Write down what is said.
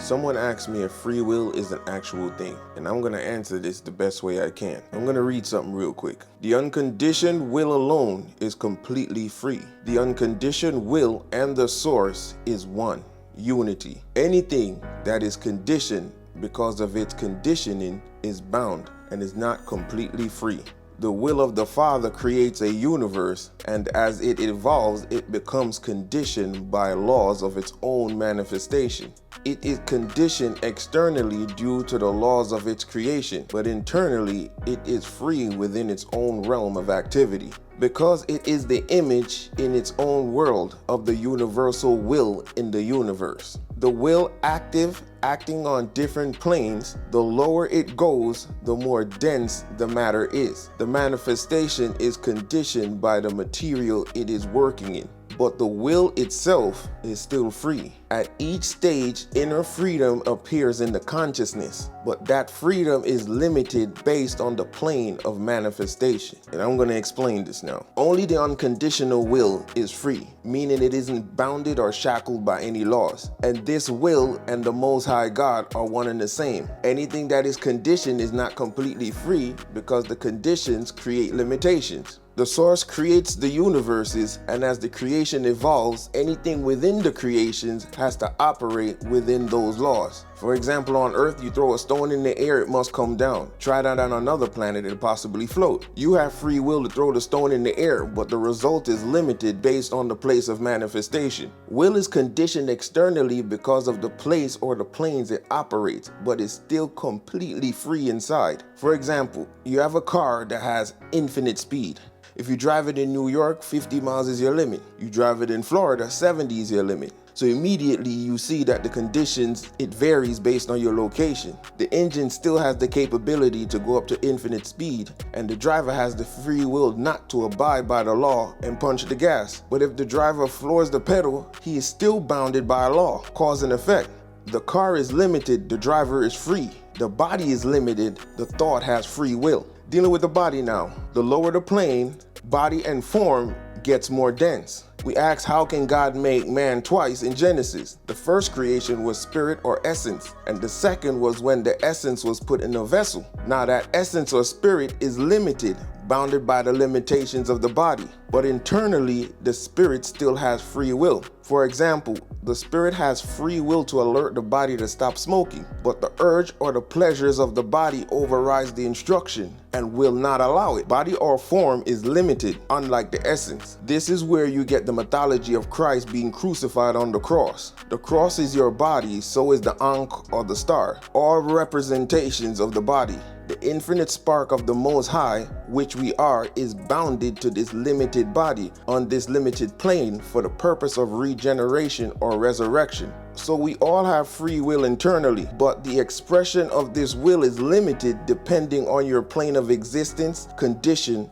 Someone asked me if free will is an actual thing, and I'm going to answer this the best way I can. I'm going to read something real quick. The unconditioned will alone is completely free. The unconditioned will and the source is one, unity. Anything that is conditioned because of its conditioning is bound and is not completely free. The will of the Father creates a universe, and as it evolves, it becomes conditioned by laws of its own manifestation. It is conditioned externally due to the laws of its creation, but internally, it is free within its own realm of activity. Because it is the image in its own world of the universal will in the universe. The will acting on different planes, the lower it goes, the more dense the matter is. The manifestation is conditioned by the material it is working in, but the will itself is still free. At each stage, inner freedom appears in the consciousness, but that freedom is limited based on the plane of manifestation. And I'm going to explain this now. Only the unconditional will is free, meaning it isn't bounded or shackled by any laws. And this will and the Most High God are one and the same. Anything that is conditioned is not completely free because the conditions create limitations. The source creates the universes, and as the creation evolves, anything within the creations has to operate within those laws. For example, on Earth, you throw a stone in the air, it must come down. Try that on another planet, it'll possibly float. You have free will to throw the stone in the air, but the result is limited based on the place of manifestation. Will is conditioned externally because of the place or the planes it operates, but is still completely free inside. For example, you have a car that has infinite speed. If you drive it in New York, 50 miles is your limit. You drive it in Florida, 70 is your limit. So immediately you see that the conditions, it varies based on your location. The engine still has the capability to go up to infinite speed, and the driver has the free will not to abide by the law and punch the gas. But if the driver floors the pedal, he is still bounded by a law, cause and effect. The car is limited, the driver is free. The body is limited, the thought has free will. Dealing with the body now. The lower the plane, body and form gets more dense. We ask, how can God make man twice in Genesis? The first creation was spirit or essence, and the second was when the essence was put in a vessel. Now that essence or spirit is limited, bounded by the limitations of the body, but internally the spirit still has free will. For example, the spirit has free will to alert the body to stop smoking, but the urge or the pleasures of the body overrides the instruction and will not allow it. Body or form is limited, unlike the essence. This is where you get the mythology of Christ being crucified on the cross. The cross is your body, so is the Ankh or the star, all representations of the body. The infinite spark of the Most High, which we are, is bounded to this limited body on this limited plane for the purpose of regeneration or resurrection. So we all have free will internally, but the expression of this will is limited depending on your plane of existence, condition,